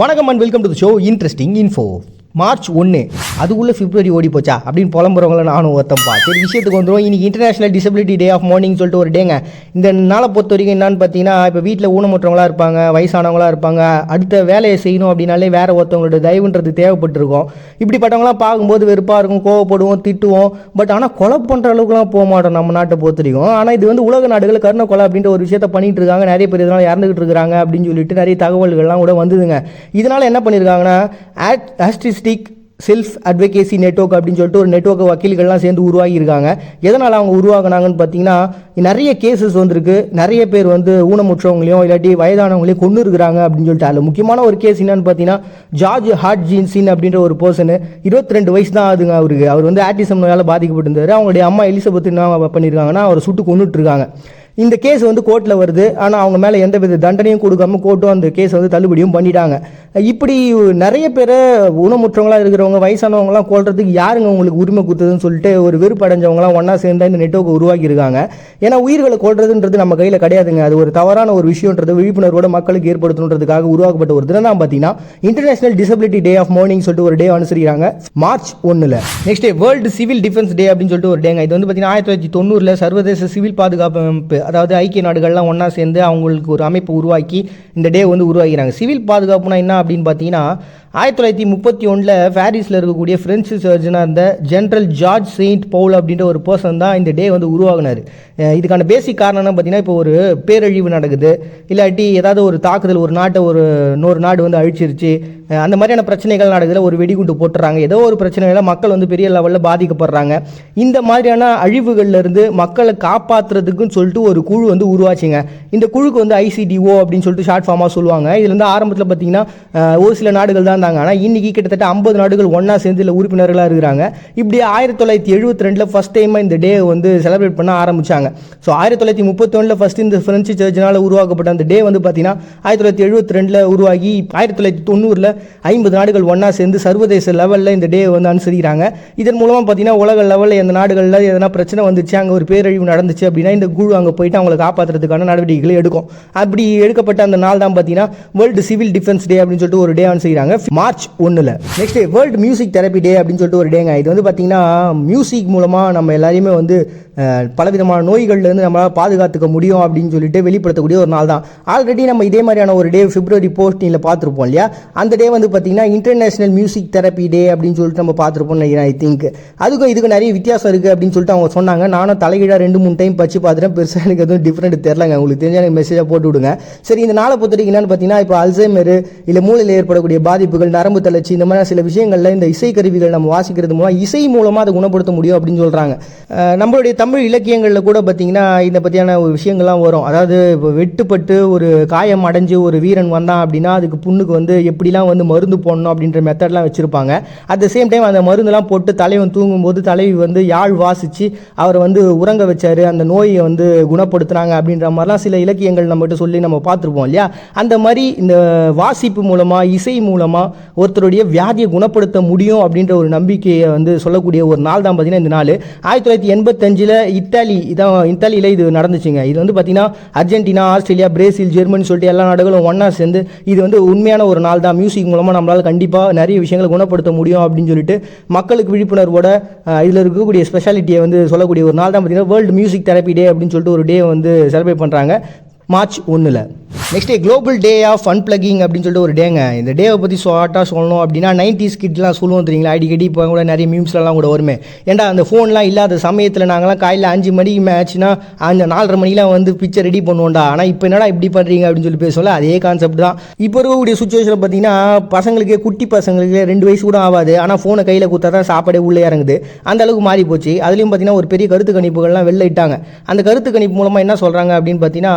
வணக்கம் and welcome to the show interesting info. March 1 அதுக்குள்ளே பிப்ரவரி ஓடி போச்சா அப்படின்னு புலம்புறவங்கள நானும் ஒருத்தப்பா. சரி, விஷயத்துக்கு வந்துடும். இன்றைக்கி international disability day of morning சொல்லிட்டு ஒரு டேங்க. இந்த நாளை பொறுத்த வரைக்கும் என்னன்னு பார்த்தீங்கன்னா, இப்போ வீட்டில் ஊனமுற்றவங்களாக இருப்பாங்க, வயசானவங்களாக இருப்பாங்க, அடுத்த வேலையை செய்யணும் அப்படின்னாலே வேறு ஒருத்தவங்களோட தயவுன்றது தேவைப்பட்டிருக்கும். இப்படிப்பட்டவங்களாம் பார்க்கும்போது வெறுப்பாக இருக்கும், கோவப்படுவோம், திட்டுவோம். பட் ஆனால் கொலை பண்ணுற அளவுக்குலாம் போக மாட்டோம் நம்ம நாட்டை பொறுத்த வரைக்கும். ஆனால் இது வந்து உலக நாடுகள் கருணை கொலை அப்படின்ற ஒரு விஷயத்தை பண்ணிட்டு இருக்காங்க. நிறைய பேர் இதனால் இறந்துகிட்டு இருக்கிறாங்க அப்படின்னு சொல்லிட்டு நிறைய தகவல்கள்லாம் கூட வந்ததுங்க. இதனால் என்ன பண்ணியிருக்காங்கன்னா, ஆஸ்டிஸ்டிக் செல்ஃப் அட்வொகேசி நெட்வொர்க் அப்படின்னு சொல்லிட்டு ஒரு நெட்வொர்க் வக்கீல்கள்லாம் சேர்ந்து உருவாகியிருக்காங்க. எதனால் அவங்க உருவாகினாங்கன்னு பார்த்தீங்கன்னா, நிறைய கேசஸ் வந்திருக்கு. நிறைய பேர் வந்து ஊனமுற்றவங்களையும் இல்லாட்டி வயதானவங்களையும் கொண்டு இருக்கிறாங்க அப்படின்னு சொல்லிட்டு. அதில் முக்கியமான ஒரு கேஸ் என்னன்னு பார்த்தீங்கன்னா, ஜார்ஜ் ஹாட்ஜின்சின் அப்படின்ற ஒரு பர்சனு, 22 வயசு தான் ஆகுதுங்க அவருக்கு. அவர் வந்து ஆட்டிசம் நோயால் பாதிக்கப்பட்டிருந்தார். அவங்களுடைய அம்மா எலிசபெத் என்ன பண்ணியிருக்காங்கன்னா, அவரை சுட்டு கொண்டுட்டு இருக்காங்க. இந்த கேஸ் வந்து கோர்ட்டில் வருது. ஆனால் அவங்க மேலே எந்த வித தண்டனையும் கொடுக்காம கோர்ட்டும் அந்த கேஸ் வந்து தள்ளுபடியும் பண்ணிட்டாங்க. இப்படி நிறைய பேரை ஊனமுற்றவங்களாக இருக்கிறவங்க, வயசானவங்களாம் கொள்றதுக்கு யாருங்க உங்களுக்கு உரிமை கொடுத்ததுன்னு சொல்லிட்டு ஒரு வெறுப்படைஞ்சவங்களாம் ஒன்றா சேர்ந்து இந்த நெட்வொர்க்கை உருவாக்கியிருக்காங்க. ஏன்னா உயிர்களை கொள்றதுன்றது நம்ம கையில் கிடையாதுங்க. அது ஒரு தவறான ஒரு விஷயன்றது விழிப்புணர்வோட மக்களுக்கு ஏற்படுத்தணுன்றதுக்காக உருவாக்கப்பட்ட ஒரு தினம் தான் பார்த்தீங்கன்னா international disability day of morning சொல்லிட்டு ஒரு டே அனுசரிக்கிறாங்க March 1. Next world civil defence day அப்படின்னு சொல்லிட்டு ஒரு டேங்க. இது வந்து பார்த்தீங்கன்னா 1990 சர்வதேச சிவில் பாதுகாப்பு அமைப்பு, அதாவது ஐக்கிய நாடுகள்லாம் ஒன்றா சேர்ந்து அவங்களுக்கு ஒரு அமைப்பு உருவாக்கி இந்த டே வந்து உருவாக்கிறாங்க. சிவில் பாதுகாப்புனா என்ன அப்படின்னு பார்த்தீங்கன்னா, 1931 பாரிஸில் இருக்கக்கூடிய பிரெஞ்சு சர்ஜனாக இருந்த ஜென்ரல் ஜார்ஜ் செயின்ட் பவுல் அப்படின்ற ஒரு பர்சன் தான் இந்த டே வந்து உருவாகினார். இதுக்கான பேசிக் காரணம் என்ன பார்த்தீங்கன்னா, இப்போ ஒரு பேரழிவு நடக்குது, இல்லாட்டி ஏதாவது ஒரு தாக்குதல், ஒரு நாட்டை இன்னொரு நாடு வந்து அழிச்சிருச்சு, அந்த மாதிரியான பிரச்சனைகள் நடக்குதுல, ஒரு வெடிகுண்டு போட்டுறாங்க, ஏதோ ஒரு பிரச்சனைகளை மக்கள் வந்து பெரிய லெவலில் பாதிக்கப்படுறாங்க. இந்த மாதிரியான அழிவுகள்லேருந்து மக்களை காப்பாற்றுறதுக்குன்னு சொல்லிட்டு ஒரு குழு வந்து உருவாச்சுங்க. இந்த குழுக்கு வந்து ICDO அப்படின்னு சொல்லிட்டு ஷார்ட் ஃபார்மாக சொல்லுவாங்க. இதில் வந்து ஆரம்பத்தில் பார்த்தீங்கன்னா ஒரு சில நாடுகள் தான் இருந்தாங்க. ஆனால் இன்னைக்கு கிட்டத்தட்ட 50 நாடுகள் ஒன்றா சேர்ந்து இதில் உறுப்பினர்களாக இருக்கிறாங்க. இப்படி 1972 ஃபர்ஸ்ட் டைமாக இந்த டே வந்து செலிப்ரேட் பண்ண ஆரம்பித்தாங்க. ஸோ 1931 ஃபர்ஸ்ட் இந்த பிரெஞ்சு சர்ஜனால் உருவாக்கப்பட்ட அந்த டே வந்து பார்த்தீங்கன்னா 1972 உருவாகி 1990 50 நாடுகள் ஒன்றா சேர்ந்து சர்வதேச லெவலில் இந்த டே வந்து அனுசரிக்கிறாங்க. இதன் மூலமாக பார்த்தீங்கன்னா உலக லெவலில் எந்த நாடுகளில் எதனா பிரச்சனை வந்துச்சு, அங்கே ஒரு பேரழிவு நடந்துச்சு அப்படின்னா இந்த குழு அங்கே போயிட்டு அவங்களை காப்பாற்றுறதுக்கான நடவடிக்கைகளை எடுக்கும். அப்படி எடுக்கப்பட்ட அந்த நாள் தான் பார்த்தீங்கன்னா வேர்ல்டு சிவில் டிஃபென்ஸ் டே அப்படின்னு சொல்லிட்டு ஒரு டே அனுசரிக்கிறாங்க March 1. Next world music therapy day அப்படின்னு சொல்லிட்டு ஒரு டேங்க. இது வந்து பார்த்தீங்கன்னா மியூசிக் மூலமாக நம்ம எல்லாரையுமே வந்து பலவிதமான நோய்கள்லேருந்து நம்மளால் பாதுகாத்துக்க முடியும் அப்படின்னு சொல்லிட்டு வெளிப்படுத்தக்கூடிய ஒரு நாள் தான். ஆல்ரெடி நம்ம இதே மாதிரியான ஒரு டே பிப்ரவரி 14 பார்த்துருப்போம் இல்லையா. அந்த டே வந்து பார்த்தீங்கன்னா இன்டர்நேஷனல் மியூசிக் தெரப்பி டே அப்படின்னு சொல்லிட்டு நம்ம பார்த்துருப்போம் நினைக்கிறேன். ஐ திங்க் அதுக்கும் இதுக்கு நிறைய வித்தியாசம் இருக்குது அப்படின்னு சொல்லிட்டு அவங்க சொன்னாங்க. நானும் தலைகீழாக 2-3 டைம் படிச்சு பார்த்துட்டேன். பெருசாக எனக்கு எதுவும் டிஃப்ரெண்ட் தெரிலங்க. உங்களுக்கு தெரிஞ்ச எனக்கு மெசேஜாக போட்டு விடுங்க. சரி, இந்த நாளை பொறுத்த வரைக்கும் என்னன்னு பார்த்தீங்கன்னா, இப்போ அல்சைமர் இல்லை மூளையில் ஏற்படக்கூடிய பாதிப்புகள், நரம்பு தளர்ச்சி, இந்த மாதிரி சில விஷயங்களில் இந்த இசை கருவிகள் நம்ம வாசிக்கிறது மூலம் இசை மூலமாக அதை குணப்படுத்த முடியும் அப்படின்னு சொல்கிறாங்க. நம்மளுடைய தமிழ் இலக்கியங்களில் கூட பார்த்தீங்கன்னா இந்த பற்றியான விஷயங்கள்லாம் வரும். அதாவது இப்போ வெட்டுப்பட்டு ஒரு காயம் அடைஞ்சு ஒரு வீரன் வந்தான் அப்படின்னா அதுக்கு புண்ணுக்கு வந்து எப்படிலாம் வந்து மருந்து போடணும் அப்படின்ற மெத்தட்லாம் வச்சுருப்பாங்க. அட் த சேம் டைம் அந்த மருந்துலாம் போட்டு தலைவன் தூங்கும்போது தலைவி வந்து யாழ் வாசித்து அவரை வந்து உறங்க வச்சாரு, அந்த நோயை வந்து குணப்படுத்துனாங்க அப்படின்ற மாதிரிலாம் சில இலக்கியங்கள் நம்மகிட்ட சொல்லி நம்ம பார்த்துருப்போம் இல்லையா. அந்த மாதிரி இந்த வாசிப்பு மூலமாக, இசை மூலமாக ஒருத்தருடைய வியாதியை குணப்படுத்த முடியும் அப்படின்ற ஒரு நம்பிக்கையை வந்து சொல்லக்கூடிய ஒரு நாள் தான் பார்த்தீங்கன்னா இந்த நாள். 1985 இத்தாலியில் இது நடந்துச்சுங்க. இது வந்து பார்த்தீங்கன்னா அர்ஜென்டினா, ஆஸ்திரேலியா, பிரேசில், ஜெர்மனி சொல்லிட்டு எல்லா நாடுகளும் ஒன்றா சேர்ந்து இது வந்து உண்மையான ஒரு நாள் தான். மியூசிக் மூலமாக நம்மளால் கண்டிப்பாக நிறைய விஷயங்களை குணப்படுத்த முடியும் அப்படின்னு சொல்லிட்டு மக்களுக்கு விழிப்புணர்வோட இதில் இருக்கக்கூடிய ஸ்பெஷாலிட்டியை வந்து சொல்லக்கூடிய ஒரு நாள் தான் பார்த்தீங்கன்னா வேர்ல்டு மியூசிக் தெரப்பி டே அப்படின்னு சொல்லிட்டு ஒரு டே வந்து செலிப்ரேட் பண்ணுறாங்க March 1. Next global day of unplugging அப்படின்னு சொல்லிட்டு ஒரு டேங்க. இந்த டேவை பற்றி ஷார்ட்டாக சொல்லணும் அப்படின்னா 90s கிட்லாம் சொல்லுவோம் தெரியுங்களா. அடிக்கடி இப்போ கூட நிறைய மீம்ஸ்லாம் கூட வருமே. ஏன்டா அந்த ஃபோன்லாம் இல்லாத சமயத்தில் நாங்களாம் காலையில் 5 மணிக்கு மேட்ச்னா அந்த 4:30 மணிலாம் வந்து பிக்சர் ரெடி பண்ணுவோம்டா. ஆனால் இப்போ என்னடா இப்படி பண்ணுறீங்க அப்படின்னு சொல்லி பேசல. அதே கான்செப்ட் தான். இப்போ இருக்கக்கூடிய சுச்சுவேஷனில் பார்த்தீங்கன்னா பசங்களுக்கே, குட்டி பசங்களுக்கு 2 வயசு கூட ஆகாது, ஆனால் ஃபோனை கையில் கொடுத்தா தான் சாப்பாடே உள்ளே இறங்குது. அந்த அளவுக்கு மாறி போச்சு. அதுலேயும் பார்த்தீங்கன்னா ஒரு பெரிய கருத்து கணிப்புகள்லாம் வெளில இட்டாங்க. அந்த கருத்து கணிப்பு மூலமாக என்ன சொல்கிறாங்க அப்படின்னு பார்த்தீங்கன்னா,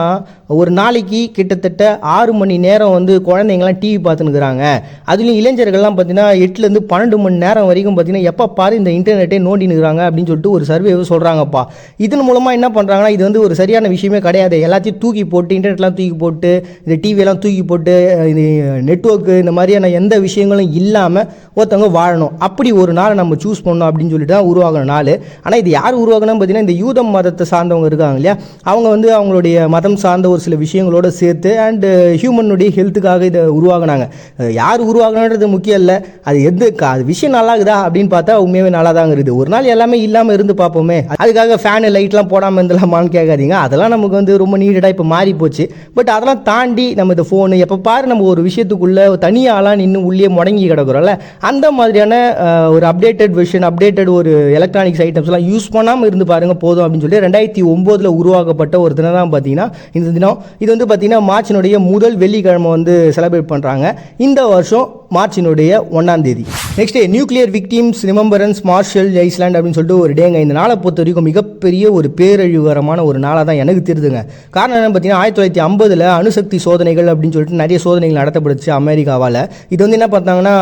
ஒரு நாளைக்கு கிட்டத்தட்ட 6 மணி நேரம் வந்து குழந்தைங்களாம் டிவி பார்த்துனுக்குறாங்க. அதுலேயும் இளைஞர்கள்லாம் பார்த்தீங்கன்னா 8லேருந்து 12 மணி நேரம் வரைக்கும் பார்த்தீங்கன்னா எப்போ பாரு இந்த இன்டர்நெட்டே நோண்டினுக்குறாங்க அப்படின்னு சொல்லிட்டு ஒரு சர்வே சொல்கிறாங்கப்பா. இதன் மூலமாக என்ன பண்ணுறாங்கன்னா, இது வந்து ஒரு சரியான விஷயமே கிடையாது. எல்லாத்தையும் தூக்கி போட்டு, இன்டர்நெட்லாம் தூக்கி போட்டு, இந்த டிவியெல்லாம் தூக்கி போட்டு, இது நெட்வொர்க்கு, இந்த மாதிரியான எந்த விஷயங்களும் இல்லாமல் ஒருத்தவங்க வாழணும். அப்படி ஒரு நாளை நம்ம சூஸ் பண்ணணும் அப்படின்னு சொல்லிட்டு தான் உருவாகின நாள். ஆனால் இது யார் உருவாகணும்னு பார்த்தீங்கன்னா இந்த யூதம் மதத்தை சார்ந்தவங்க இருக்காங்க இல்லையா, அவங்க வந்து அவங்களுடைய மதம் சார்ந்த ஒரு ஒரு சில விஷயங்களோட சேர்த்து அண்ட் ஹியூமனுடைய ஹெல்த்துக்காக இதை உருவாகினாங்க. யார் உருவாகினது முக்கியம் இல்லை, அது விஷயம் நல்லா இருக்குதா அப்படின்னு பார்த்தா உண்மையாகவே நல்லா தாங்க இருக்குது. ஒரு நாள் எல்லாமே இல்லாமல் இருந்து பார்ப்போமே, அதுக்காக ஃபேனு லைட்லாம் போடாமல் இருந்தலாமான்னு கேட்காதீங்க. அதெல்லாம் நமக்கு வந்து ரொம்ப நீடடாக இப்போ மாறி போச்சு. பட் அதெல்லாம் தாண்டி நம்ம இந்த ஃபோனு எப்போ பாரு நம்ம ஒரு விஷயத்துக்குள்ளே தனியாலாம் நின்று உள்ளே முடங்கி கிடக்குறோம்ல, அந்த மாதிரியான ஒரு அப்டேட்டட் வெர்ஷன், அப்டேட்டட் ஒரு எலக்ட்ரானிக்ஸ் ஐட்டம்ஸ்லாம் யூஸ் பண்ணாமல் இருந்து பாருங்க போதும் அப்படின்னு சொல்லி 2009 உருவாக்கப்பட்ட ஒரு தினம் தான் பார்த்தீங்கன்னா இந்த தினம். இது வந்து பார்த்தீங்கன்னா மார்ச்சினுடைய முதல் வெள்ளிக்கிழமை வந்து செலிப்ரேட் பண்ணுறாங்க இந்த வருஷம் மார்ச்சினுடைய 1ஆம் தேதி. Next nuclear victims remembrance Marshall Island அப்படின்னு சொல்லிட்டு ஒரு டேங்க. இந்த நாளை பொறுத்த வரைக்கும் மிகப்பெரிய ஒரு பேரழிவுகரமான ஒரு நாளாக தான் எனக்கு தெரியுதுங்க. காரணம் என்னன்னு பார்த்தீங்கன்னா 1950 அணுசக்தி சோதனைகள் அப்படின்னு சொல்லிட்டு நிறைய சோதனைகள் நடத்தப்படுச்சு அமெரிக்காவால். இது வந்து என்ன பார்த்தாங்கன்னா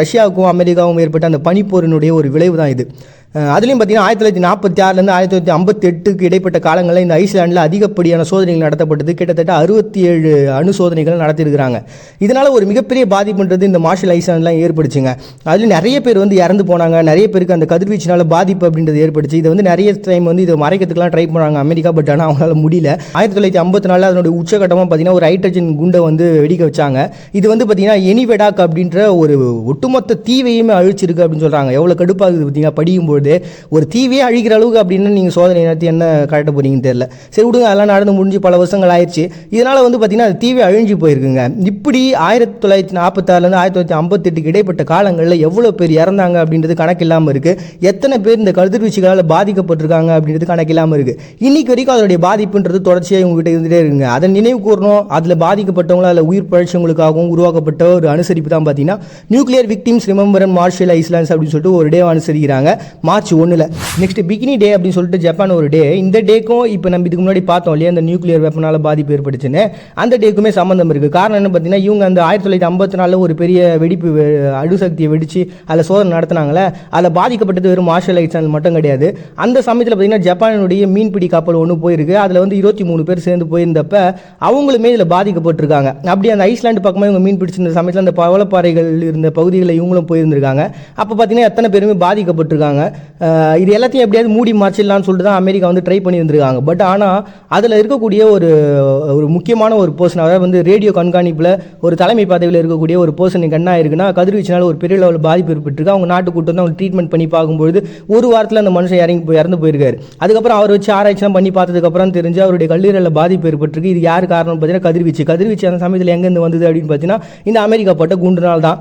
ரஷ்யாவுக்கும் அமெரிக்காவும் ஏற்பட்ட அந்த பனிப்போரினுடைய ஒரு விளைவு தான் இது. அதுலேயும் பார்த்தீங்கன்னா 1946 1958 இடைப்பட்ட காலங்களில் இந்த ஐஸ்லாண்டில் அதிகப்படியான சோதனைகள் நடத்தப்பட்டது. கிட்டத்தட்ட 67 அணு சோதனைகள் நடத்திருக்கிறாங்க. இதனால் ஒரு மிகப்பெரிய பாதிப்புன்றது இந்த மார்ஷல் ஐஸ்லாண்ட்லாம் ஏற்படுச்சுங்க. அதில் நிறைய பேர் வந்து இறந்து போனாங்க. நிறைய பேருக்கு அந்த கதிர்வீச்சினால் பாதிப்பு அப்படின்றது ஏற்படுச்சு. இதை வந்து நிறைய டைம் வந்து இதை மறைக்கிறதுக்குலாம் ட்ரை பண்ணாங்க அமெரிக்கா. பட் ஆனால் அவங்களால முடியல. 1954 அதனுடைய உச்சகட்டமாக பார்த்தீங்கன்னா ஒரு ஹைட்ரஜன் குண்டை வந்து வெடிக்க வச்சாங்க. இது வந்து பார்த்தீங்கன்னா எனிவெடாக் அப்படின்ற ஒரு ஒட்டுமொத்த தீவையுமே அழிச்சிருக்கு அப்படின்னு சொல்கிறாங்க. எவ்வளோ கடுப்பாகுது பார்த்தீங்கன்னா படிக்கும்போது. ஒரு தீவே அழிக்கிற அளவுக்கு அப்படின்னு நீங்கள் சோதனை நடத்தி என்ன கரெக்டாக போறீங்கன்னு தெரியல. சரி விடுங்க, அதெல்லாம் நடந்து முடிஞ்சு பல வருஷங்கள் ஆயிடுச்சு. இதனால் வந்து பார்த்தீங்கன்னா அது தீவே அழிஞ்சு போயிருக்குங்க. இப்படி 1946 1958 இடைப்பட்ட காலங்களில் எவ்வளோ பேர் இறந்தாங்க அப்படின்றது கணக்கு இல்லாமல் இருக்குது. எத்தனை பேர் இந்த கதிர்வீச்சுகளால் பாதிக்கப்பட்டிருக்காங்க அப்படின்றது கணக்கு இல்லாமல் இருக்குது. இன்னைக்கு வரைக்கும் அதனுடைய பாதிப்புன்றது தொடர்ச்சியாக உங்ககிட்ட இருந்துகிட்டே இருக்குங்க. அதை நினைவு கூறணும். அதில் பாதிக்கப்பட்டவங்களும் அதில் உயிர் பழிச்சவங்களுக்காகவும் உருவாக்கப்பட்ட ஒரு அனுசரிப்பு தான் பார்த்தீங்கன்னா நியூக்ளியர் விக்டிம்ஸ் ரிமெம்பரன்ஸ் மார்ஷல் ஐஸ்லாண்ட்ஸ் அப்படின்னு சொல்லிட்டு ஒரு டே அனுசரிக்கிறாங்க மார்ச் 1. நெக்ஸ்ட் பிகினி டே அப்படின்னு சொல்லிட்டு ஜப்பான் ஒரு டே. இந்த டேக்கும் இப்போ நம்ம இதுக்கு முன்னாடி பார்த்தோம் இல்லையா இந்த நியூக்ளியர் வெப்பனால் பாதிப்பு ஏற்பட்டுச்சுன்னு, அந்த டேக்குமே சம்மந்தம் இருக்குது. காரணம் என்ன பார்த்தீங்கன்னா இவங்க அந்த 1954 ஒரு பெரிய வெடிப்பு அணுசக்தியை வெடிச்சு அதில் சோதனை நடத்தினாங்களே, அதில் பாதிக்கப்பட்டது வெறும் மார்ஷல் ஐஸ்லாண்ட் மட்டும் கிடையாது. அந்த சமயத்தில் பார்த்தீங்கன்னா ஜப்பானுடைய மீன்பிடி கப்பல் ஒன்று போயிருக்கு. அதில் வந்து 23 பேர் சேர்ந்து போயிருந்தப்ப அவங்களுமே இதில் பாதிக்கப்பட்டிருக்காங்க. அப்படி அந்த ஐஸ்லாண்டு பக்கமாக இவங்க மீன் பிடிச்சிருந்த சமயத்தில் அந்த பவளப்பாறைகள் இருந்த பகுதிகளில் இவங்களும் போயிருந்திருக்காங்க. அப்போ பார்த்தீங்கன்னா எத்தனை பேருமே பாதிக்கப்பட்டிருக்காங்க. இது எல்லாத்தையும் எப்படியாவது மூடி மறைச்சிடலான்னு சொல்லிட்டு தான் அமெரிக்கா வந்து ட்ரை பண்ணியிருந்திருக்காங்க. பட் ஆனால் அதில் இருக்கக்கூடிய ஒரு முக்கியமான ஒரு பர்சன், அதாவது வந்து ரேடியோ கண்காணிப்பில் ஒரு தலைமை பதவியில் இருக்கக்கூடிய ஒரு பர்சனுக்கு என்ன ஆயிருக்குன்னா கதிர்வீச்சினால் ஒரு பெரிய லெவலில் பாதிப்பு ஏற்பட்டிருக்கு. அவங்க நாட்டு கூட்டு வந்து அவங்க ட்ரீட்மெண்ட் பண்ணி பார்க்கும்போது ஒரு வாரத்தில் அந்த மனுஷன் இறந்து போயிருக்காரு. அதுக்கப்புறம் அவர் வச்சு ஆராய்ச்சிலாம் பண்ணி பார்த்ததுக்கப்புறம் தெரிஞ்சு அவருடைய கல்லீரலில் பாதிப்பு ஏற்பட்டிருக்கு. இது யார் காரணம்னு பார்த்தீங்கன்னா கதிர்வீச்சு அந்த சமயத்தில் எங்கேருந்து வந்தது அப்படின்னு பார்த்தீங்கன்னா இந்த அமெரிக்கா பட்ட குண்டுனால் தான்.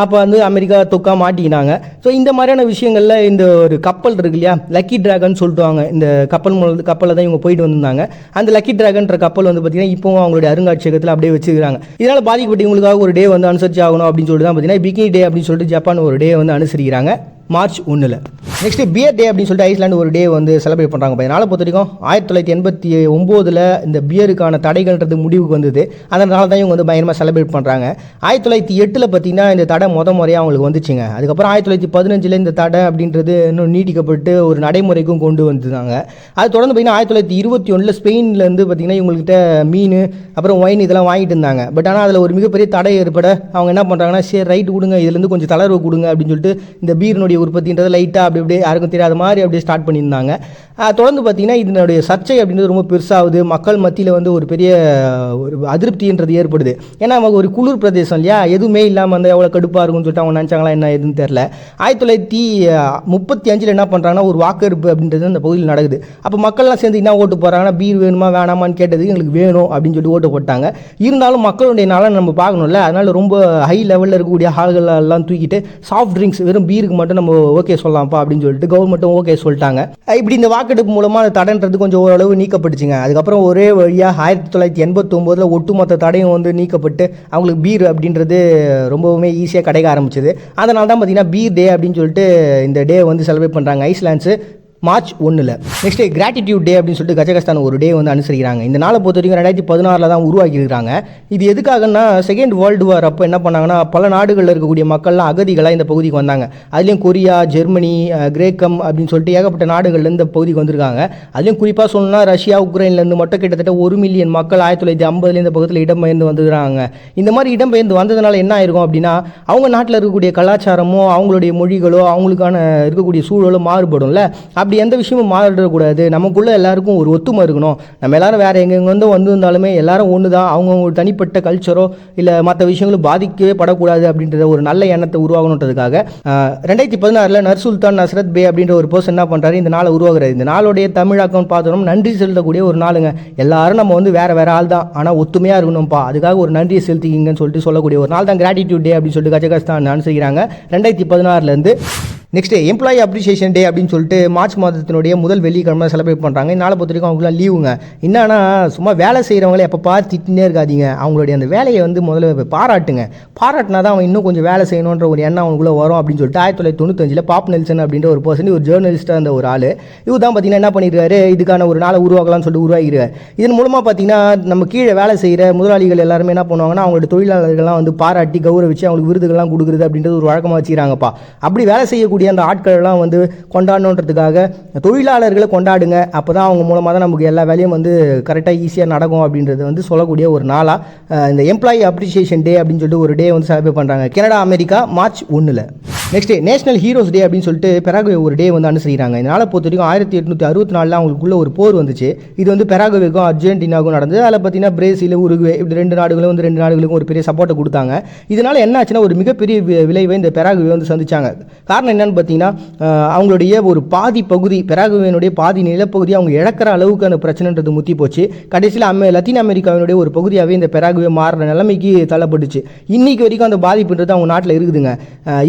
அப்போ வந்து அமெரிக்கா தொக்கா மாட்டிக்கினாங்க. ஸோ இந்த மாதிரியான விஷயங்களில் இந்த ஒரு கப்பல் இருக்கு இல்லையா, லக்கி டிராகன் சொல்லிட்டுவாங்க. இந்த கப்பலில் தான் இவங்க போயிட்டு வந்திருந்தாங்க. அந்த லக்கி டிராகன்ற கப்பல் வந்து பார்த்தீங்கன்னா இப்போவும் அவங்களுடைய அருங்காட்சியகத்தில் அப்படியே வச்சுக்கிறாங்க. இதனால் பாதிக்கப்பட்டவங்களுக்காக ஒரு டே வந்து அனுசரிச்சு ஆகணும் அப்படின்னு சொல்லிட்டு தான் பார்த்தீங்கன்னா பிகினி டே அப்படின்னு சொல்லிட்டு ஜப்பான் ஒரு டே வந்து அனுசரிக்கிறாங்க மார்ச் 1. நெக்ஸ்ட் பியர் டே அப்படின்னு சொல்லிட்டு ஐஸ்லாண்டு ஒரு டே வந்து செலிப்ரேட் பண்ணுறாங்க. அதனால் பொறுத்த வரைக்கும் 1989 இந்த பியருக்கான தடைகள்ன்றது முடிவுக்கு வந்தது. அதனால தான் இவங்க வந்து பயங்கரமாக செலிப்ரேட் பண்ணுறாங்க. 1908 பார்த்தீங்கன்னா இந்த தடை முறையாக அவங்களுக்கு வந்துச்சுங்க. அதுக்கப்புறம் 1915 இந்த தடை அப்படின்றது இன்னும் நீட்டிக்கப்பட்டு ஒரு நடைமுறைக்கும் கொண்டு வந்துருந்தாங்க. அது தொடர்ந்து பார்த்தீங்கன்னா 1921 ஸ்பெயின்லேருந்து பார்த்தீங்கன்னா இவங்கள்கிட்ட மீன் அப்புறம் ஒயின் இதெல்லாம் வாங்கிட்டு இருந்தாங்க. பட் ஆனால் அதில் ஒரு மிகப்பெரிய தடை ஏற்பட அவங்க என்ன பண்ணுறாங்கன்னா சரி ரைட் கொடுங்க, இதுலேருந்து கொஞ்சம் தளர்வு கொடுங்க அப்படின்னு சொல்லிட்டு இந்த பீரினுடைய உற்பத்தின்றது லைட்டாக அப்படி அப்படியே யாருக்கும் தெரியாத மாதிரி அப்படியே ஸ்டார்ட் பண்ணியிருந்தாங்க. தொடர்ந்து பார்த்தீங்கன்னா இதனுடைய சர்ச்சை அப்படின்றது ரொம்ப பெருசாகுது. மக்கள் மத்தியில் வந்து ஒரு பெரிய ஒரு அதிருப்தின்றது ஏற்படுது. ஏன்னா அவங்க ஒரு குளிர் பிரதேசம் இல்லையா, எதுவுமே இல்லாமல் வந்து எவ்வளோ கடுப்பாக இருக்கும்னு சொல்லிட்டு அவங்க நினச்சாங்களா என்ன எதுன்னு தெரில. 1935 என்ன பண்ணுறாங்கன்னா ஒரு வாக்கெடுப்பு அப்படின்றது அந்த பகுதியில் நடக்குது. அப்போ மக்கள்லாம் சேர்ந்து என்ன ஓட்டு போகிறாங்கன்னா பீர் வேணுமா வேணாமான்னு கேட்டதுக்கு எங்களுக்கு வேணும் அப்படின்னு சொல்லி ஓட்டு போட்டாங்க. இருந்தாலும் மக்களுடைய நலன் நம்ம பார்க்கணும்ல, அதனால் ரொம்ப ஹை லெவலில் இருக்கக்கூடிய ஆள்கள் எல்லாம் தூக்கிட்டு சாஃப்ட் ட்ரிங்க்ஸ் வெறும் பீருக்கு மட்டும் நம்ம ஓகே சொல்லலாம்ப்பா அப்படின்னு சொல்லிட்டு கவர்மெண்ட்டும் ஓகே சொல்லிட்டாங்க. இப்படி இந்த வாக்கெடுப்பு மூலமாக அந்த தடைன்றது கொஞ்சம் ஓரளவு நீக்கப்பட்டுச்சுங்க. அதுக்கப்புறம் ஒரே வழியாக 1989 ஒட்டுமொத்த தடையும் வந்து நீக்கப்பட்டு அவங்களுக்கு பீர் அப்படின்றது ரொம்பவுமே ஈஸியாக கிடைக்க ஆரம்பிச்சது. அதனால தான் பார்த்தீங்கன்னா பீர் டே அப்படின்னு சொல்லிட்டு இந்த டே வந்து செலிப்ரேட் பண்ணுறாங்க ஐஸ்லாண்ட்ஸு மார்ச் 1. நெக்ஸ்ட் கிராட்டிடியூட் டே அப்படின்னு சொல்லிட்டு கஜகஸ்தான் ஒரு டே வந்து அனுசரிக்கிறாங்க. இந்த நாளை பொறுத்த வரைக்கும் 2016 தான் உருவாக்கியிருக்காங்க. இது எதுக்காகனா செகண்ட் வேர்ல்டு வார் அப்போ என்ன பண்ணாங்கன்னா பல நாடுகளில் இருக்கக்கூடிய மக்கள்லாம் அகதிகளாக இந்த பகுதிக்கு வந்தாங்க. அதுலேயும் கொரியா, ஜெர்மனி, கிரேக்கம் அப்படின்னு சொல்லிட்டு ஏகப்பட்ட நாடுகள்லேருந்து இந்த பகுதிக்கு வந்திருக்காங்க. அதுலேயும் குறிப்பாக சொல்லணும்னா ரஷ்யா, உக்ரைன்லேருந்து மட்டும் கிட்டத்தட்ட 1 மில்லியன் மக்கள் 1950 இந்த பக்கத்தில் இடம்பெயர்ந்து வந்துருக்காங்க. இந்த மாதிரி இடம்பெயர்ந்து வந்ததுனால என்ன ஆயிருக்கும் அப்படின்னா அவங்க நாட்டில் இருக்கக்கூடிய கலாச்சாரமோ அவங்களுடைய மொழிகளோ அவங்களுக்கான இருக்கக்கூடிய சூழலோ மாறுபடும்ல. அப்படி எந்த விஷயமும் மாறிடக்கூடாது, நமக்குள்ளே எல்லாருக்கும் ஒரு ஒத்துமை இருக்கணும், நம்ம எல்லாரும் வேறு எங்கெங்கே வந்திருந்தாலுமே எல்லாரும் ஒன்று தான், அவங்கவுங்க தனிப்பட்ட கல்ச்சரோ இல்லை மற்ற விஷயங்களும் பாதிக்கவே படக்கூடாது அப்படின்றத ஒரு நல்ல எண்ணத்தை உருவாகணுன்றதுக்காக 2016 நர்சுல்தான் நஸ்ரத் பே அப்படின்ற ஒரு பர்சன் என்ன பண்ணுறாரு, இந்த நாளை உருவாக்குறாரு. இந்த நாளுடைய தமிழாக்கம் பார்த்தோம் நன்றி செலுத்தக்கூடிய ஒரு நாளுங்க. எல்லாரும் நம்ம வேறு வேறு ஆள் தான், ஆனால் ஒத்துமையாக இருக்கணும்ப்பா, அதுக்காக ஒரு நன்றியை செலுத்திக்கிங்கன்னு சொல்லிட்டு சொல்லக்கூடிய ஒரு நாள் தான் கிராட்டிடியூட் டே அப்படின்னு சொல்லிட்டு கஜகஸ்தான் அனுசரிக்கிறாங்க 2016. நெக்ஸ்ட் எம்ப்ளாயி அப்ரிசியேஷன் டே அப்படின்னு சொல்லிட்டு மார்ச் மாதத்தினுடைய முதல் வெள்ளிக்கிழமை செலிப்ரேட் பண்ணுறாங்க. இந்த நாளை பொறுத்த வரைக்கும் அவங்களாம் லீவுங்க. என்னன்னா சும்மா வேலை செய்கிறவங்களே எப்போ பார்த்து திட்டினே இருக்காதீங்க, அவங்களுடைய அந்த வேலையை முதல்ல பாராட்டுங்க. பாராட்டினா தான் அவன் இன்னும் கொஞ்சம் வேலை செய்யணுன்ற ஒரு எண்ணம் அவங்களுக்குள்ள வரும் அப்படின்னு சொல்லிட்டு 1995 பாப் நெல்சன் அப்படின்ற ஒரு பர்சன், ஒரு ஜேர்னலிஸ்டாக இருந்த ஒரு ஆள், இவர் தான் பார்த்தீங்கன்னா என்ன பண்ணியிருக்காரு, இதுக்கான ஒரு நாளை உருவாக்கலாம்னு சொல்லிட்டு உருவாகிருக்காரு. இதன் மூலமாக பார்த்தீங்கன்னா நம்ம கீழே வேலை செய்கிற முதலாளிகள் எல்லாருமே என்ன பண்ணுவாங்கன்னா அவங்களோட தொழிலாளர்கள்லாம் பாராட்டி கௌரவிச்சு அவங்களுக்கு விருதுகள்லாம் கொடுக்குறது அப்படின்றது ஒரு வழக்கமாக வச்சுக்கிறாங்கப்பா. அப்படி வேலை செய்யக்கூடிய அந்த ஆட்கள்லாம் கொண்டாடணுன்றதுக்காக தொழிலாளர்களை கொண்டாடுங்க, அப்போ தான் அவங்க மூலமாக தான் நமக்கு எல்லா வேலையும் கரெக்டாக ஈஸியாக நடக்கும் அப்படின்றது சொல்லக்கூடிய ஒரு நாளாக இந்த எம்ப்ளாயி அப்ரிசியேஷன் டே அப்படின்னு சொல்லிட்டு ஒரு டே செலிப்ரேட் பண்ணுறாங்க Canada America March 1. Next national heroes day அப்படின்னு சொல்லிட்டு பெராகுவே ஒரு டே அனுசரிக்கிறாங்க. இந்த நாளை பொறுத்த வரைக்கும் 1864 அவங்களுக்குள்ள ஒரு போர் வந்துச்சு. இது பெராகுவேக்கும் அர்ஜென்டினாவுக்கும் நடந்தது. அதில் பார்த்தீங்கன்னா பிரேசில், உருகுவே இப்படி ரெண்டு நாடுகளுக்கும் ஒரு பெரிய சப்போர்ட்டை கொடுத்தாங்க. இதனால் என்ன ஆச்சுன்னா ஒரு மிகப்பெரிய விளைவை இந்த பெராகுவே சந்திச்சாங்க. காரணம் என்னன்னு பார்த்தீங்கன்னா அவங்களுடைய ஒரு பாதி பகுதி, பெராகுவேனுடைய பாதி நிலப்பகுதி அவங்க இழக்கிற அளவுக்கு அந்த பிரச்சனைன்றது முத்தி போச்சு. கடைசியில் லத்தீன் அமெரிக்காவினுடைய ஒரு பகுதியாகவே இந்த பெராகுவே மாறுற நிலைமைக்கு தள்ளப்பட்டுச்சு. இன்னைக்கு வரைக்கும் அந்த பாதிப்புன்றது அவங்க நாட்டில் இருக்குதுங்க.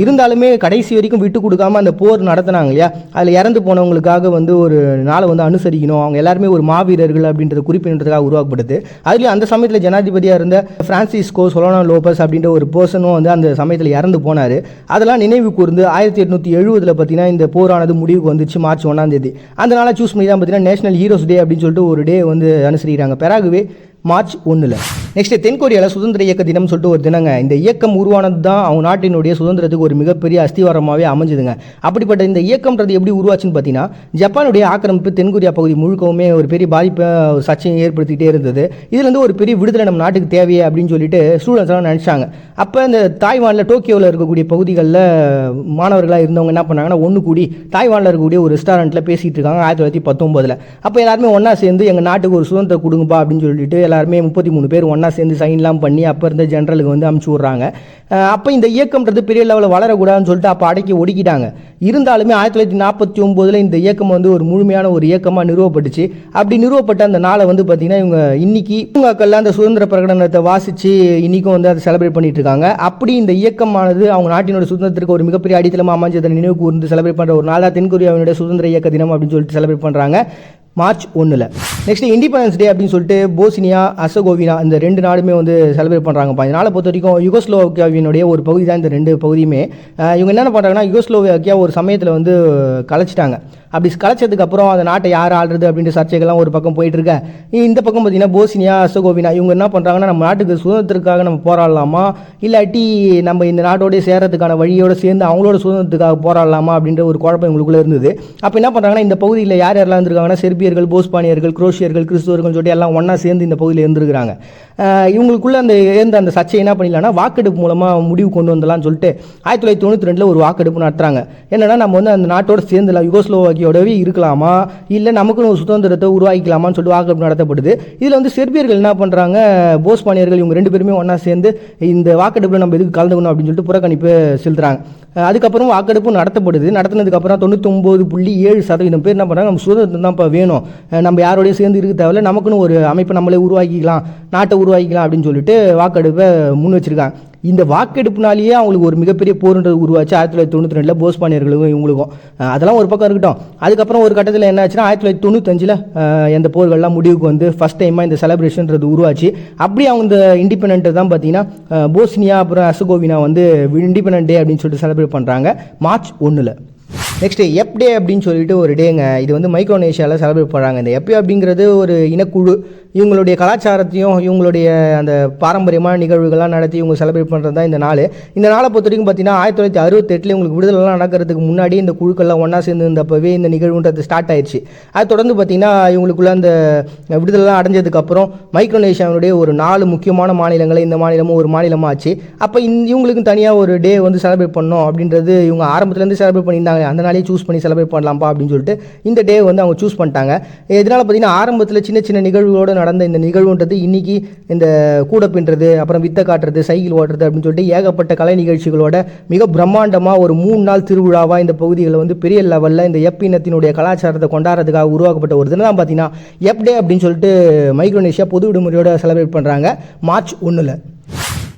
இருந்தாலுமே கடைசி வரைக்கும் விட்டு கொடுக்காம அந்த போர் நடத்தினாங்க இல்லையா, அதில் இறந்து போனவங்களுக்காக ஒரு நாளை அனுசரிக்கணும், அவங்க எல்லாருமே ஒரு மாவீரர்கள் அப்படின்றது குறிப்பிடுறதுக்காக உருவாக்கப்படுது. அதுலேயும் அந்த சமயத்தில் ஜனாதிபதியாக இருந்த பிரான்சிஸ்கோ சொலோனா லோபஸ் அப்படின்ற ஒரு பர்சனும் அந்த சமயத்தில் இறந்து போனார். அதெல்லாம் நினைவு கூர்ந்து 1870 பார்த்தீங்கன்னா இந்த போரானது முடிவுக்கு வந்துச்சு மார்ச் 1. அந்த நாளை சூஸ் பண்ணி தான் பார்த்தீங்கன்னா நேஷனல் ஹீரோஸ் டே அப்படின்னு சொல்லிட்டு ஒரு டே அனுசரிக்கிறாங்க பெராகுவே மார்ச் 1. நெக்ஸ்ட் தென்கொரியாவில் சுதந்திர இயக்க தினம் சொல்லிட்டு ஒரு தினங்க. இந்த இயக்கம் உருவானது தான் அவங்க நாட்டினுடைய சுதந்திரத்துக்கு ஒரு மிகப்பெரிய அஸ்திவாரமாகவே அமைஞ்சுதுங்க. அப்படிப்பட்ட இந்த இயக்கம்ன்றது எப்படி உருவாச்சுன்னு பார்த்தீங்கன்னா ஜப்பானுடைய ஆக்கிரமிப்பு தென்கொரியா பகுதி முழுக்கவுமே ஒரு பெரிய பாதிப்பை சர்ச்சையை ஏற்படுத்திகிட்டே இருந்தது. இதுலேருந்து ஒரு பெரிய விடுதலை நம்ம நாட்டுக்கு தேவையே அப்படின்னு சொல்லிட்டு ஸ்டூடெண்ட்ஸ் எல்லாம் நினச்சாங்க. அப்போ இந்த தாய்வானில் டோக்கியோவில் இருக்கக்கூடிய பகுதிகளில் மாணவர்களாக இருந்தவங்க என்ன பண்ணாங்கன்னா ஒன்று கூடி தாய்வானில் இருக்கக்கூடிய ஒரு ரெஸ்டாரண்ட்டில் பேசிகிட்டு இருக்காங்க 1919. அப்போ எல்லாருமே ஒன்றா சேர்ந்து எங்கள் நாட்டுக்கு ஒரு சுதந்திரம் கொடுங்கப்பா அப்படின்னு சொல்லிட்டு எல்லாருமே 33 பேர் ஒன்றா சேர்ந்து சைன்லாம் பண்ணி அப்போ இருந்த ஜென்ரலுக்கு அமுச்சு விட்றாங்க. அப்போ இந்த இயக்கம்ன்றது பெரிய லெவலில் வளரக்கூடாதுன்னு சொல்லிட்டு அப்போ அடக்கி ஒடுக்கிட்டாங்க. இருந்தாலுமே 1949 இந்த இயக்கம் ஒரு முழுமையான ஒரு இயக்கமாக நிறுவப்பட்டுச்சு. அப்படி நிறுவப்பட்ட அந்த நாளை பார்த்தீங்கன்னா இவங்க இன்னைக்கு பூங்காக்கள்லாம் அந்த சுதந்திர பிரகடனத்தை வாசித்து இன்றைக்கும் அதை செலிப்ரேட் பண்ணிட்டு இருக்காங்க. அப்படி இந்த இயக்கமானது அவங்க நாட்டினோட சுதந்திரத்துக்கு ஒரு மிகப்பெரிய அடித்தளமாக அமைஞ்சதை நினைவு கூர்ந்து செலிப்ரேட் பண்ணுற ஒரு நாளாக தென்கொரியாவினுடைய சுதந்திர இயக்க தினம் அப்படின்னு சொல்லிட்டு செலிப்ரேட் பண்ணுறாங்க மார்ச் 1. நெக்ஸ்ட் இண்டிபெண்டன்ஸ் டே அப்படின்னு சொல்லிட்டு போஸ்னியா அசகோவினா இந்த ரெண்டு நாடுமே செலிப்ரேட் பண்ணுறாங்கப்பா. இதனால் பொறுத்த வரைக்கும் யுகோஸ்லோவாக்கியாவினுடைய ஒரு பகுதி தான் இந்த ரெண்டு பகுதியுமே. இவங்க என்னென்ன பண்ணுறாங்கன்னா யுகோஸ்லோவாக்கியா ஒரு சமயத்தில் கலைச்சிட்டாங்க. அப்படி கலைச்சதுக்கப்புறம் அந்த நாட்டை யார் ஆள்றது அப்படின்ற சர்ச்சைகள்லாம் ஒரு பக்கம் போயிட்டுருக்க. இந்த பக்கம் பார்த்தீங்கன்னா போஸ்னியா அசகோவினா இவங்க என்ன பண்ணுறாங்கன்னா நம்ம நாட்டுக்கு சுதந்திரத்துக்காக நம்ம போராடலாமா, இல்லாட்டி நம்ம இந்த நாட்டோடய சேர்றதுக்கான வழியோடு சேர்ந்து அவங்களோட சுதந்திரத்துக்காக போராடலாமா அப்படின்ற ஒரு குழப்பம் இவங்களுக்குள்ளே இருந்தது. அப்போ என்ன பண்ணுறாங்கன்னா இந்த பகுதியில் யார் யாரெல்லாம் இருந்திருக்காங்கன்னா செர்பியர்கள், போஸ்பானியர்கள், குரோஷியர்கள், கிறிஸ்துவர்கள் சொல்லிட்டு எல்லாம் ஒன்றா சேர்ந்து இந்த பகுதியில் இருந்திருக்கிறாங்க. இவங்களுக்குள்ள அந்த சர்ச்சை என்ன பண்ணிடலாம்னா வாக்கெடுப்பு மூலமாக முடிவு கொண்டு வந்தலாம்னு சொல்லிட்டு 1992 ஒரு வாக்கெடுப்பு நடத்துகிறாங்க. என்னன்னா நம்ம அந்த நாட்டோட சேர்ந்து யுகோஸ்லோவாக்கியோடவே இருக்கலாமா இல்லை நமக்குன்னு ஒரு சுதந்திரத்தை உருவாக்கிக்கலாமான்னு சொல்லிட்டு வாக்கெடுப்பு நடத்தப்படுது. இதில் செர்பியர்கள் என்ன பண்ணுறாங்க, போஸ்பானியர்கள் இவங்க ரெண்டு பேருமே ஒன்றா சேர்ந்து இந்த வாக்கெடுப்பில் நம்ம எதுக்கு கலந்துக்கணும் அப்படின்னு சொல்லிட்டு புறக்கணிப்பு செலுத்துறாங்க. அதுக்கப்புறம் வாக்கெடுப்பு நடத்தப்படுது. நடத்தினதுக்கப்புறம் 99.7% பேர் என்ன பண்ணுறாங்க, நம்ம சுதந்திரம் தான் இப்போ வேணும், நம்ம யாரோடையும் சேர்ந்து இருக்க தேவையில்ல, நமக்குன்னு ஒரு அமைப்பை நம்மளே உருவாக்கிக்கலாம், நாட்டை உருவாக்கிக்கலாம் அப்படின்னு சொல்லிட்டு வாக்கெடுப்பை முன் வச்சிருக்காங்க. இந்த வாக்கெடுப்புனாலேயே அவங்களுக்கு ஒரு மிகப்பெரிய போர்ன்றது உருவாச்சு 1992 போஸ்பானியர்களுக்கும் இவங்களுக்கும். அதெல்லாம் ஒரு பக்கம் இருக்கட்டும். அதுக்கப்புறம் ஒரு கட்டத்தில் என்ன ஆச்சுன்னா 1995 எந்த போர்கள்லாம் முடிவுக்கு ஃபஸ்ட் டைமாக இந்த செலிப்ரேஷன்றது உருவாச்சு. அப்படி அவங்க இந்த இண்டிபெண்டன்ட் தான் பார்த்தீங்கன்னா போஸ்னியா அப்புறம் அசகோவினா இண்டிபெண்டன்ட் டே அப்படின்னு சொல்லிட்டு செலிப்ரேட் பண்ணுறாங்க மார்ச் 1. நெக்ஸ்ட் டே அப்படின்னு சொல்லிட்டு ஒரு டேங்க. இது மைக்ரோனேஷியாவில் செலிப்ரேட் பண்ணுறாங்க. இந்த அப்படிங்கிறது ஒரு இனக்குழு. இவங்களுடைய கலாச்சாரத்தையும் இவங்களுடைய அந்த பாரம்பரியமான நிகழ்வுகள்லாம் நடத்தி இவங்க செலிப்ரேட் பண்ணுறது தான் இந்த நாள். இந்த நாளை பொறுத்த வரைக்கும் பார்த்தீங்கன்னா 1968 இவங்களுக்கு விடுதலைலாம் நடக்கிறதுக்கு முன்னாடி இந்த குழுக்கள்லாம் ஒன்றா சேர்ந்து இருந்தப்பவே இந்த நிகழ்வுன்றது ஸ்டார்ட் ஆயிடுச்சு. அது தொடர்ந்து பார்த்தீங்கன்னா இவங்களுக்குள்ள அந்த விடுதலைலாம் அடைஞ்சதுக்கப்புறம் மைக்ரோனேஷியாவுடைய ஒரு 4 முக்கியமான மாநிலங்களை இந்த மாநிலமும் ஒரு மாநிலமாக ஆச்சு. அப்போ இவங்களுக்கும் தனியாக ஒரு டே வந்து செலிப்ரேட் பண்ணோம் அப்படின்றது இவங்க ஆரம்பத்துலேருந்து செலிப்ரேட் பண்ணியிருந்தாங்க. அந்த நாளையே சூஸ் பண்ணி செலிப்ரேட் பண்ணலாம்ப்பா அப்படின்னு சொல்லிட்டு இந்த டே வந்து அவங்க சூஸ் பண்ணிட்டாங்க. இதனால் பார்த்தீங்கன்னா ஆரம்பத்தில் சின்ன சின்ன நிகழ்வுகளோடு நடந்த இந்த நிகழ்வுன்றது இன்றைக்கி இந்த கூட பின்னுறது, அப்புறம் வித்தை காட்டுறது, சைக்கிள் ஓட்டுறது அப்படின்னு சொல்லிட்டு ஏகப்பட்ட கலை நிகழ்ச்சிகளோட மிக பிரம்மாண்டமாக ஒரு 3 நாள் திருவிழாவாக இந்த பகுதிகளில் வந்து பெரிய லெவலில் இந்த எப் இனத்தினுடைய கலாச்சாரத்தை கொண்டாடுறதுக்காக உருவாக்கப்பட்ட ஒரு தினம் தான் பார்த்தீங்கன்னா எப் டே அப்படின்னு சொல்லிட்டு மைக்ரோனேஷியா பொது விடுமுறையோட செலிப்ரேட் பண்ணுறாங்க மார்ச் 1.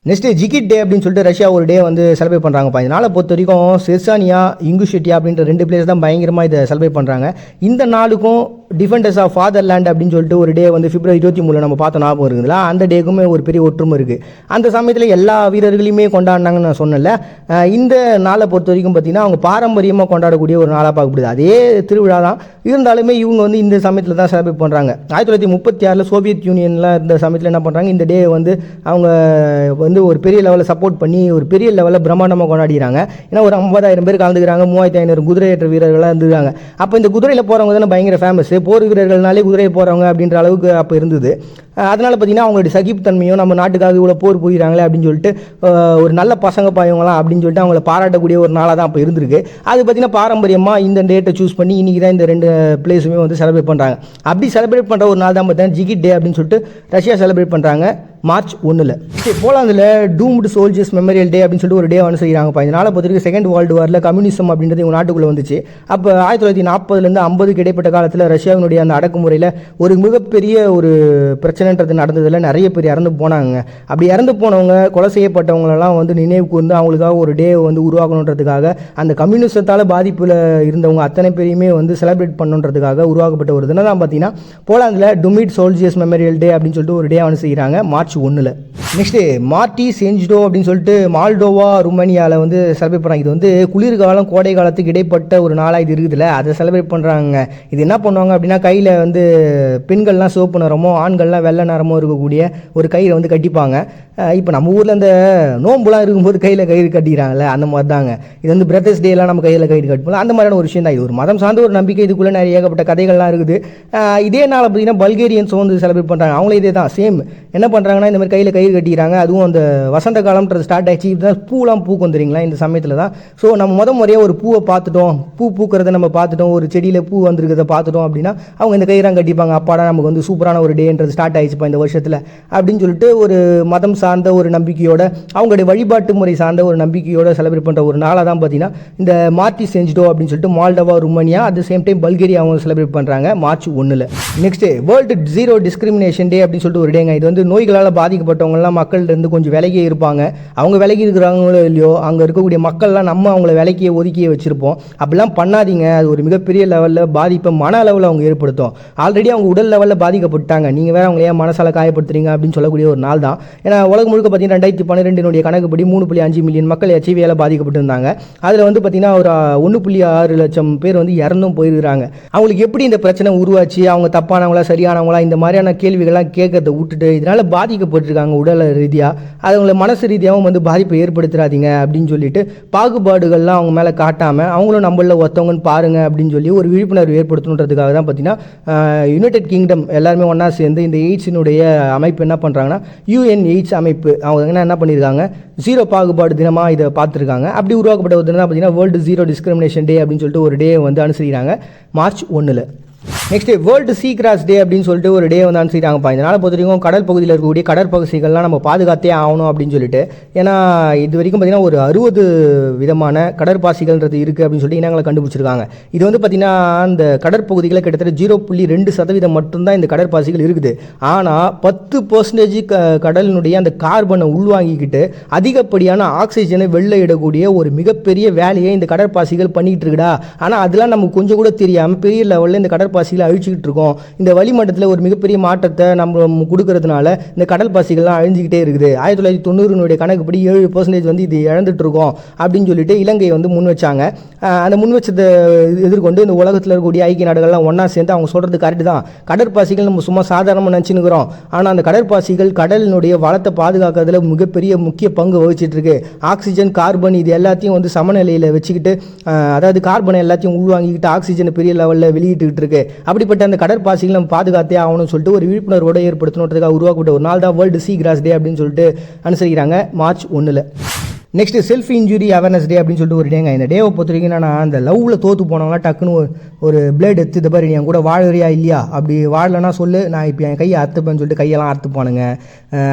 நெக்ஸ்ட்டு ஜிகிட் டே அப்படின்னு சொல்லிட்டு ரஷ்யா ஒரு டே வந்து செலிப்ரேட் பண்ணுறாங்கப்பா. இதனால் பொறுத்த வரைக்கும் செர்சானியா, இங்குஷெட்டியா அப்படின்ற 2 பிளேஸ் தான் பயங்கரமாக இதை செலிப்ரேட் பண்ணுறாங்க. இந்த நாளுக்கும் டிஃபெண்டர்ஸ் ஆஃப் ஃபாதர்லேண்ட் அப்படின்னு சொல்லிட்டு ஒரு டே வந்து February 23 நம்ம பார்த்த ஞாபகம் இருக்குதுல்ல, அந்த டேக்குமே ஒரு பெரிய ஒற்றுமை இருக்குது. அந்த சமயத்தில் எல்லா வீரர்களையுமே கொண்டாடினாங்கன்னு நான் சொன்னல. இந்த நாளை பொறுத்த வரைக்கும் பார்த்தீங்கன்னா அவங்க பாரம்பரியமாக கொண்டாடக்கூடிய ஒரு நாளாக பார்க்கப்படுது. அதே திருவிழா தான் இருந்தாலுமே இவங்க வந்து இந்த சமயத்தில் தான் செலிப்ரேட் பண்ணுறாங்க. 1936 சோவியத் யூனியனில் இருந்த சமயத்தில் என்ன பண்ணுறாங்க, இந்த டே வந்து அவங்க வந்து ஒரு பெரிய லெவலில் சப்போர்ட் பண்ணி ஒரு பெரிய லெவலில் பிரம்மாண்டமாக கொண்டாடிக்கிறாங்க. ஏன்னா ஒரு 50,000 பேர் கலந்துக்கிறாங்க, 3500 குதிரையேற்ற வீரர்களாக இருந்துருக்காங்க. அப்போ இந்த குதிரையில் போகிறவங்க தானே பயங்கர ஃபேமஸ், போர் வீரர்கள்னாலே குதிரையை போகிறவங்க அப்படின்ற அளவுக்கு அப்போ இருந்தது. அதனால் பார்த்தீங்கன்னா அவங்களுடைய சகிப்புத்தன்மையும் நம்ம நாட்டுக்காக இவ்வளோ போர் புரிகிறாங்களே அப்படின்னு சொல்லிட்டு ஒரு நல்ல பசங்க பாயவங்களாம் அப்படின்னு சொல்லிட்டு அவங்கள பாராட்டக்கூடிய ஒரு நாளாக தான் அப்போ இருந்திருக்கு. அது பார்த்தீங்கன்னா பாரம்பரியமாக இந்த டேட்டை சூஸ் பண்ணி இன்றைக்கி தான் இந்த 2 பிளேஸுமே வந்து செலிப்ரேட் பண்ணுறாங்க. அப்படி செலிப்ரேட் பண்ணுற ஒரு நாள் தான் பார்த்தீங்கன்னா ஜிகிட் டே அப்படின்னு சொல்லிட்டு ரஷ்யா செலிப்ரேட் பண்ணுறாங்க மார்ச் 1. போலாந்தில் டூம்டு சோல்ஜர்ஸ் மெமோரியல் டே அப்படின்னு சொல்லிட்டு ஒரு டே வந்து செய்கிறாங்கப்பா. இதனால் பொறுத்தவரைக்கும் செகண்ட் வேர்ல்டு வாரில் கம்யூனிசம் அப்படின்றது இவங்க நாட்டுக்குள்ளே வந்துச்சு. அப்போ 1940 50 இடைப்பட்ட காலத்தில் ரஷ்யாவினுடைய அந்த அடக்குமுறையில் ஒரு மிகப்பெரிய ஒரு பிரச்சனைன்றது நடந்ததில் நிறைய பேர் இறந்து போனாங்க. அப்படி இறந்து போனவங்க, கொலை செய்யப்பட்டவங்களெல்லாம் வந்து நினைவுக்கு வந்து அவங்களுக்காக ஒரு டே வந்து உருவாக்கணுன்றதுக்காக அந்த கம்யூனிசத்தால் பாதிப்பில் இருந்தவங்க அத்தனை பேரையுமே வந்து செலிப்ரேட் பண்ணுன்றதுக்காக உருவாக்கப்பட்ட ஒரு தினம் தான் பார்த்தீங்கன்னா போலாந்தில் டுமிட் சோல்ஜர்ஸ் மெமோரியல் டே அப்படின்னு சொல்லிட்டு ஒரு டே வந்து செய்கிறாங்க மார்ச் 1. நெக்ஸ்ட்டு மார்டி செஞ்சிடோ அப்படின்னு சொல்லிட்டு மால்டோவா, ருமேனியாவில் வந்து செலிப்ரேட் பண்ணுறாங்க. இது வந்து குளிர்காலம் கோடை காலத்துக்கு இடைப்பட்ட ஒரு நாளாக இது இருக்குதுல்ல, அதை செலிப்ரேட் பண்ணுறாங்க. இது என்ன பண்ணுவாங்க அப்படின்னா கையில் வந்து பெண்கள்லாம் சிவப்பு நிறமோ ஆண்கள்லாம் வெள்ளை நிறமோ இருக்கக்கூடிய ஒரு கயிறை வந்து கட்டிப்பாங்க. இப்போ நம்ம ஊரில் இந்த நோம்புலாம் இருக்கும்போது கையில் கயிறு கட்டிக்கிறாங்கல்ல, அந்த மாதிரி தாங்க இது வந்து பிரதர்ஸ் டேலாம் நம்ம கையில் கயிறு கட்டிப்போம். அந்த மாதிரியான ஒரு விஷயம் தான். இது ஒரு மதம் சார்ந்த ஒரு நம்பிக்கை. இதுக்குள்ளே நிறைய ஏகப்பட்ட கதைகள்லாம் இருக்குது. இதே நாள் பார்த்தீங்கன்னா பல்கேரியன்ஸும் வந்து செலிப்ரேட் பண்ணுறாங்க. அவங்களே இதே தான் சேம். என்ன பண்ணுறாங்கன்னா இந்த மாதிரி கையில் கயிறு கட்டிக்கிறாங்க. அதுவும் அந்த வசந்த காலம்ன்றது ஸ்டார்ட் ஆகிடுச்சு. இதுதான் பூலாம் பூக்கும் வந்துடுங்களா இந்த சமயத்தில் தான். ஸோ நம்ம முறையாக ஒரு பூவை பார்த்துட்டோம், பூ பூக்கிறத நம்ம பார்த்துட்டோம், ஒரு செடியில் பூ வந்திருக்கிறத பார்த்துட்டோம் அப்படின்னா அவங்க இந்த கயிறாங்க கட்டிப்பாங்க. அப்பாடா நமக்கு வந்து சூப்பரான ஒரு டேன்றது ஸ்டார்ட் ஆகிடுச்சுப்பா இந்த வருஷத்தில் அப்படின்னு சொல்லிட்டு ஒரு மதம் சார்ந்த ஒரு நம்பிக்கையோட, அவங்களுடைய வழிபாட்டு முறை சார்ந்த ஒரு நம்பிக்கையோட செலிப்ரேட் பண்ணுற ஒரு நாளாக தான் பார்த்தீங்கன்னா இந்த மார்டி செஞ்சிடோ அப்படின்னு சொல்லிட்டு Moldova, Romania, at the same time Bulgaria அவங்க செலிப்ரேட் பண்ணுறாங்க March 1. Next world zero discrimination day அப்படின்னு சொல்லிட்டு ஒரு டேங்க. இது வந்து நோய்களால் பாதிக்கப்பட்டவங்கலாம் மக்கள்கிட்ட கொஞ்சம் விலகியே இருப்பாங்க. அவங்க விலகி இருக்கிறாங்களோ இல்லையோ, அங்கே இருக்கக்கூடிய மக்கள்லாம் நம்ம அவங்கள விலக்கியே ஒதுக்கியே வச்சுருப்போம். அப்படிலாம் பண்ணாதீங்க. அது ஒரு மிகப்பெரிய லெவலில் பாதிப்பை மன அளவில் அவங்க ஏற்படுத்தும். ஆல்ரெடி அவங்க உடல் லெவலில் பாதிக்கப்பட்டாங்க, நீங்கள் வேறு அவங்களே மனசால காயப்படுத்துறீங்க அப்படின்னு சொல்லக்கூடிய ஒரு நாள் தான். ஏன்னா உலகம் முழுக்க பார்த்தீங்கன்னா 2012 கணக்குப்படி 3.5 மில்லியன் மக்கள் HIV-யால் பாதிக்கப்பட்டிருந்தாங்க. அதில் வந்து பார்த்தீங்கன்னா ஒரு 1.6 லட்சம் பேர் வந்து இறந்தும் போயிருக்கிறாங்க. அவங்களுக்கு எப்படி இந்த பிரச்சனை உருவாச்சு, அவங்க தப்பானவங்களா சரியானவங்களா, இந்த மாதிரியான கேள்விகள்லாம் கேட்கறத விட்டுட்டு இதனால் பாதிக்கப்பட்டிருக்காங்க உடல் ரீதியாக, அது அவங்கள மனசு ரீதியாகவும் வந்து பாதிப்பை ஏற்படுத்துறாதீங்க அப்படின்னு சொல்லிட்டு பாகுபாடுகள்லாம் அவங்க மேலே காட்டாமல் அவங்களும் நம்மள ஒருத்தவங்கன்னு பாருங்க அப்படின்னு சொல்லி ஒரு விழிப்புணர்வு ஏற்படுத்தணுன்றதுக்காக தான் பார்த்தீங்கன்னா யுனைடெட் கிங்டம் எல்லாருமே ஒன்றா சேர்ந்து இந்த எய்ட்ஸினுடைய அமைப்பு என்ன பண்ணுறாங்கன்னா UN எய்ட்ஸ் அமைப்பு அவங்க என்ன பண்ணியிருக்காங்க, ஜீரோ பாகுபாடு தினமாக இதை பார்த்துருக்காங்க. அப்படி உருவாக்கப்பட்ட ஒரு தினம் தான் பார்த்தீங்கன்னா வேர்ல்டு ஜீரோ டிஸ்கிரிமினேஷன் டே அப்படின்னு சொல்லிட்டு ஒரு டே வந்து அனுசரிக்கிறாங்க மார்ச் 1. நெக்ஸ்ட் வேர்ல்டு சீ கிராஸ் டே அப்படின்னு சொல்லிட்டு ஒரு டே வந்து அனுசரிக்கிறாங்கப்பா. இதனால் பொறுத்த வரைக்கும் கடல் பகுதியில் இருக்கக்கூடிய கடற்பகுதிகள்லாம் நம்ம பாதுகாத்தே ஆகணும் அப்படின்னு சொல்லிட்டு, ஏன்னா இது வரைக்கும் பார்த்தீங்கன்னா ஒரு 60 விதமான கடற்பாசிகள்ன்றது இருக்குது அப்படின்னு சொல்லிட்டு இனங்களை கண்டுபிடிச்சிருக்காங்க. இது வந்து பார்த்தீங்கன்னா அந்த கடற்பகுதிகளில் கிட்டத்தட்ட 0.2% மட்டும்தான் இந்த கடற்பாசிகள் இருக்குது. ஆனால் 10% கடலினுடைய அந்த கார்பனை உள்வாங்கிக்கிட்டு அதிகப்படியான ஆக்சிஜனை வெளில இடக்கூடிய ஒரு மிகப்பெரிய வேலையை இந்த கடற்பாசிகள் பண்ணிக்கிட்டு இருக்குடா. ஆனால் அதெல்லாம் நமக்கு கொஞ்சம் கூட தெரியாமல் பெரிய லெவலில் இந்த கடற்ப கடற்பாசிகளை அழிச்சிக்கிட்டு இருக்கோம். இந்த வளிமண்டலத்தில் ஒரு மிகப்பெரிய மாற்றத்தை நம்ம கொடுக்கறதுனால இந்த கடல் பாசிகள்லாம் அழிஞ்சிக்கிட்டே இருக்குது. 1990 கணக்குப்படி 7% வந்து இது இழந்துட்டு இருக்கோம் அப்படின்னு சொல்லிட்டு இலங்கை வந்து முன் வச்சாங்க. அந்த முன் வச்சதை எதிர்கொண்டு இந்த உலகத்தில் இருக்கக்கூடிய ஐக்கிய நாடுகள்லாம் ஒன்றா சேர்ந்து அவங்க சொல்கிறது கரெக்டு தான், கடற்பாசிகள் நம்ம சும்மா சாதாரணமாக நினச்சினுக்கிறோம், ஆனால் அந்த கடற்பாசிகள் கடலினுடைய வளத்தை பாதுகாக்கிறதுல மிகப்பெரிய முக்கிய பங்கு வகிச்சிட்டு இருக்கு. ஆக்சிஜன், கார்பன் இது எல்லாத்தையும் வந்து சமநிலையில் வச்சுக்கிட்டு, அதாவது கார்பனை எல்லாத்தையும் உள்வாங்கிக்கிட்டு ஆக்சிஜனை பெரிய லெவலில் வெளியிட்டுக்கிட்டு இருக்கு. அப்படிப்பட்ட அந்த கடற்பாசிகள் நம்ம பாதுகாத்தே ஆகணும்னு சொல்லிட்டு ஒரு விழிப்புணர்வோடு ஏற்படுத்தணுன்றதுக்காக உருவாக்கப்பட்ட ஒரு நாள் தான் வேர்ல்டு சீ கிராஸ் டே அப்படின்னு சொல்லிட்டு அனுசரிக்கிறாங்க March 1. Next self injury awareness day அப்படின்னு சொல்லிட்டு ஒரு டேங்க. இந்த டேவை பொறுத்த வரைக்கும் நான் அந்த லவ்வில் தோற்று போனவங்களாம் டக்குன்னு ஒரு பிளேட் எடுத்து இந்த மாதிரி என் கூட வாழறியா இல்லையா, அப்படி வாழலைன்னா சொல்லு, நான் இப்போ என் கையை அறுத்துப்பேன்னு சொல்லிட்டு கையெல்லாம் அறுத்துப்பானுங்க.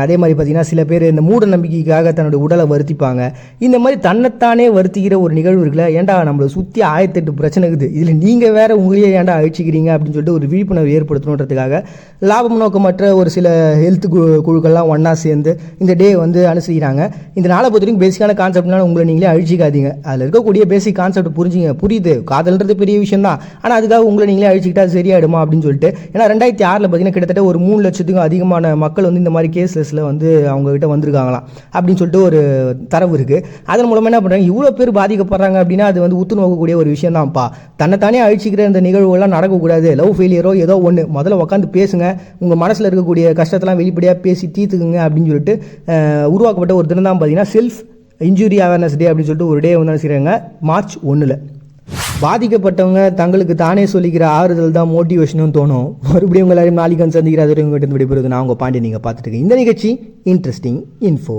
அதே மாதிரி பார்த்தீங்கன்னா சில பேர் இந்த மூட நம்பிக்கைக்காக தன்னுடைய உடலை வருத்திப்பாங்க. இந்த மாதிரி தன்னைத்தானே வருத்திக்கிற ஒரு நிகழ்வு இருக்குல்ல, ஏன்டா நம்மளை சுற்றி 1008 பிரச்சனை இருக்குது, இதில் நீங்கள் வேறு உங்களையே ஏன்டா அழிச்சிக்கிறீங்க அப்படின்னு சொல்லிட்டு ஒரு விழிப்புணர்வு ஏற்படுத்தணுன்றதுக்காக லாபம் நோக்கமற்ற ஒரு சில ஹெல்த் குழுக்கள்லாம் ஒன்றா சேர்ந்து இந்த டே வந்து அனுசரிக்கிறாங்க. இந்த நாளை பொறுத்த வரைக்கும் பேசிக்கான கான்செப்ட்னால உங்களை நீங்களே அழிச்சிக்காதீங்க. அதில் இருக்கக்கூடிய பேசிக் கான்செப்ட் புரியுது, காதல்ன்றது பெரிய விஷயம் தான், ஆனால் அதுக்காக உங்களை நீங்களே அழிச்சிக்கிட்டா சரியாயிடுமா அப்படின்னு சொல்லிட்டு. ஏன்னா 2006 பார்த்தீங்கன்னா கிட்டத்தட்ட ஒரு 3 லட்சத்துக்கும் அதிகமான மக்கள் வந்து இந்த மாதிரி கேஸ்லெஸில் வந்து அவங்ககிட்ட வந்திருக்காங்களாம் அப்படின்னு சொல்லிட்டு ஒரு தரவு இருக்குது. அதன் மூலமாக என்ன பண்ணுறாங்க, இவ்வளோ பேர் பாதிக்கப்படுறாங்க அப்படின்னா அது வந்து உத்து நோக்கக்கூடிய ஒரு விஷயம் தான்ப்பா. தன்னைத்தானே அழிச்சிக்கிற இந்த நிகழ்வுகள்லாம் நடக்கக்கூடாது. லவ் ஃபெயிலியரோ ஏதோ ஒன்று முதல்ல உட்காந்து பேசுங்க, உங்கள் மனசில் இருக்கக்கூடிய கஷ்டத்தெல்லாம் வெளிப்படையாக பேசி தீர்த்துக்குங்க அப்படின்னு சொல்லிட்டு உருவாக்கப்பட்ட ஒரு தினம் தான் பார்த்தீங்கன்னா செல்ஃப் இன்ஜுரி அவேர்னஸ் டே அப்படின்னு சொல்லிட்டு ஒரு டே வந்து நினைச்சிருக்காங்க மார்ச் 1. பாதிக்கப்பட்டவங்க தங்களுக்கு தானே சொல்லிக்கிற ஆறுதல் தான் மோட்டிவேஷனும் தோணும். மறுபடியும் உங்கள் எல்லாரும் நாளைக்கு வந்து சந்திக்கிற அது உங்கள்கிட்ட விடைபெறுவது நான் உங்கள் பாண்டி. நீங்கள் பார்த்துட்டு இந்த நிகழ்ச்சி இன்ட்ரெஸ்டிங் இன்ஃபோ.